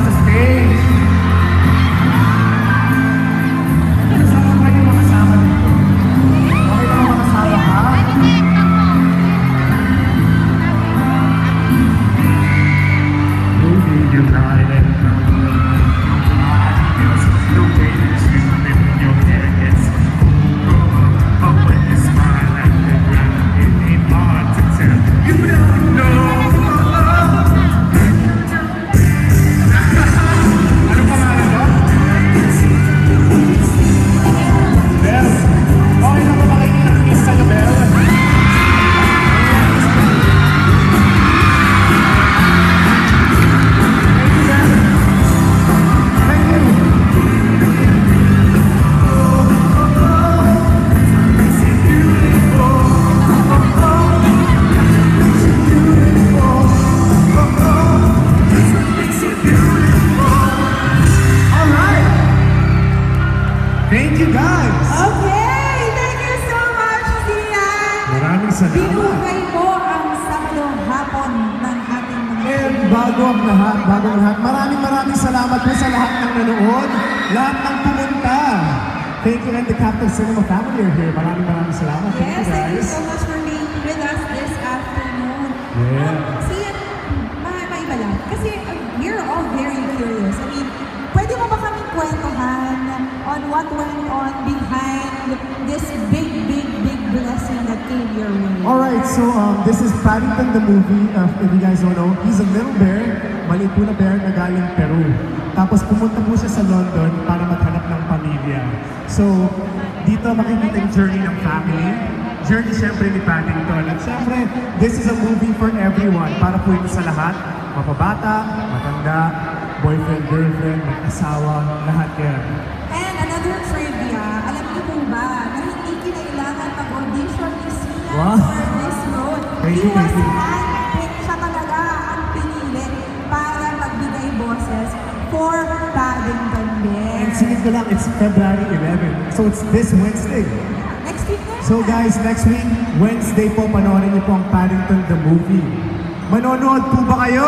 sa stage. Kasama pa yung mga kasama dito. Okay lang mga kasama ha? Maybe you're not in it. No way that you live in your head gets but when you smile at the ground, it ain't hard to tell. You don't know. Ano pangalan mo? Bel. Okay na ba makikinig sa'yo, Bel? Thank you guys! Okay! Thank you so much, Sian! Maraming salamat! Binukay mo ang Sabadong hapon ng ating mga And bago ang lahat, maraming salamat po sa lahat ng nanood, lahat ng pumunta. Thank you and the Captain Cinema family are here. Maraming salamat. Yes, thank you guys. so much for being with us this afternoon. Yeah. Sian, maiba lang. Kasi we're all very curious. I mean, pwede mo ba kaming kwentuhan on what went on behind this big blessing that came your way? Alright, so this is Paddington the movie. If you guys don't know, he's a little bear, maliit po na bear na galing Peru. Tapos pumunta po siya sa London para maghanap ng pamilya. So, dito makikita yung journey ng family. Journey siyempre ni Paddington. At siyempre, this is a movie for everyone. Para po ito sa lahat. Mapabata, matanda, boyfriend, girlfriend, mag-asawa, lahat yan. And another trivia, alam niyo po ba na hindi kinailangan mag-audition ni Sian Wow. for this role? Thank He you, was thank you. handpicked, siya talaga ang pinili para magbigay boses for Paddington din. And singit ko lang, it's February 11. So it's this Wednesday. Next week na. So guys, next week, Wednesday po, panoorin niyo po ang Paddington the movie. Manonood po ba kayo?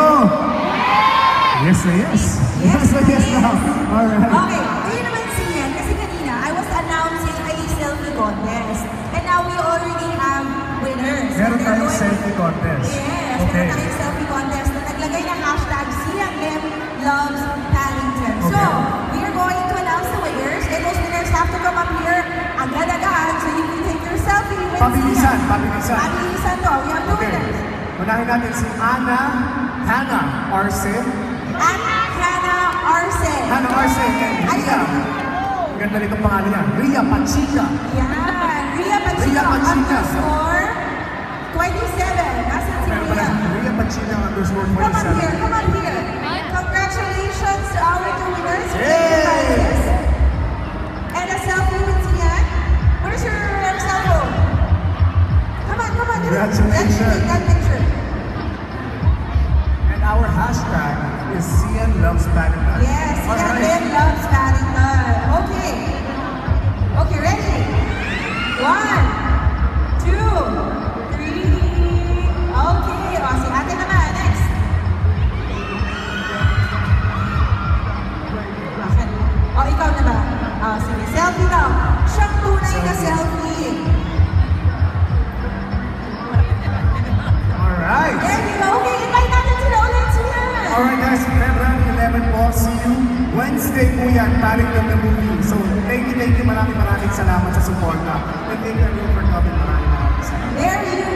Yes na yes. Yes na yes na. Alright. Okay, kayo naman Sian, kasi kanina, I was announcing a selfie contest. And now we already have winners. Meron They're tayong going- selfie contest. Yes, Okay. meron tayong selfie contest na naglagay ng hashtag CNM loves Paddington. So, Okay. we are going to announce the winners, and those winners have to come up here agad-agad so you can take your selfie with Pabilisan, Sian. pabilisan. Pabilisan to. We have two Okay. winners. Unahin natin si Hannah Arce. Hannah Arce. Hannah Arce and Ria. Ang ganda nitong pangalan niya. Ria Pachica. Yan. Ria Pachica underscore 27. Nasaan si Meron pala, Ria? Ria Pachica underscore Come on here. 27. Come on here. Congratulations to our two winners. Yay! And a selfie with Sian. Where's your cell phone? Come on. Congratulations. That picture. And our hashtag is Sian Loves Paddington. Yes, Sian loves Paddington. Okay. Okay, ready? 1, 2, 3. Okay. O, si ate naman. Next. O, ikaw na ba? O, sige. Selfie daw. Siyang tunay na selfie. Alright. There you go. Okay, invite natin sila ulit sila. Alright guys, February 11 po. See you Wednesday po yan, Paddington the movie. So, thank you. Maraming salamat sa suporta. And thank you for coming. Maraming salamat. There you